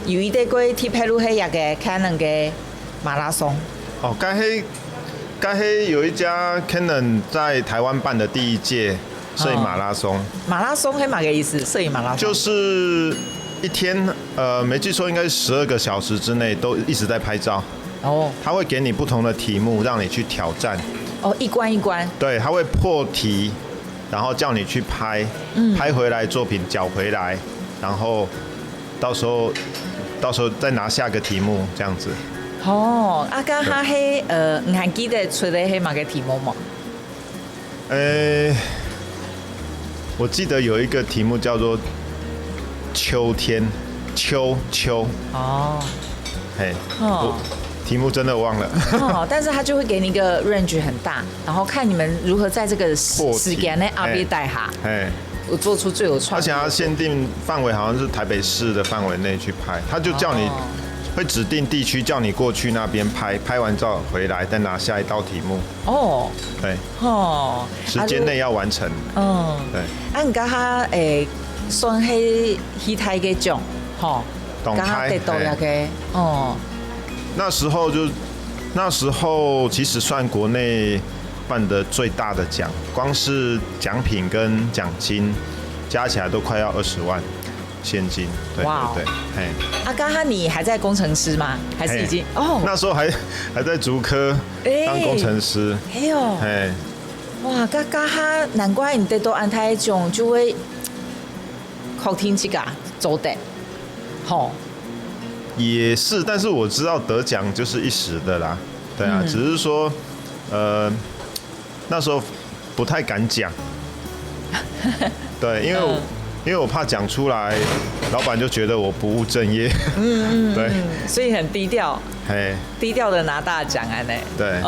有一啲過踢佩魯黑也個可能嘅馬拉松。哦，該黑有一家 Canon 在台灣辦的第一屆攝影馬拉松。馬拉松係乜嘅意思？攝影馬拉松就是一天，沒記錯應該是12個小時之內都一直在拍照。哦，他會給你不同的題目，讓你去挑戰。哦，一關一關。對，他會破題，然後叫你去拍，拍回來作品繳回來，然後到時候再拿下個題目，這樣子。哦，啊，家下係唔係記得出嚟係乜嘅題目嗎？我記得有一個題目叫做秋天，秋。哦，嘿，題目真的忘了。哦，但是他就會給你一個 range 很大，然後看你們如何在這個時間內阿邊帶下，我做出最有創意。而且他限定範圍好像是台北市的範圍內去拍，他就叫你會指定地區叫你過去那邊拍，拍完照回來再拿下一道題目。哦，對，哦，時間內要完成。嗯，對。啊，你家下算係戲台嘅獎，吼，家下得到一個，哦。那時候其實算國內辦的最大的獎，光是獎品跟獎金加起來都快要20萬現金。對對對，嘿。啊，剛剛你還在工程師嗎？還是已經？哦，那時候還在竹科當工程師。哎呦，嘿，哇，家下難怪你得到安泰獎，就會靠天這個做得，吼。也是，但是我知道得獎就是一時的啦，對啊，只是說，那時候不太敢講，對，因為我怕講出來，老闆就覺得我不務正業，對，所以很低調，嘿，低調的拿大獎啊，呢，對，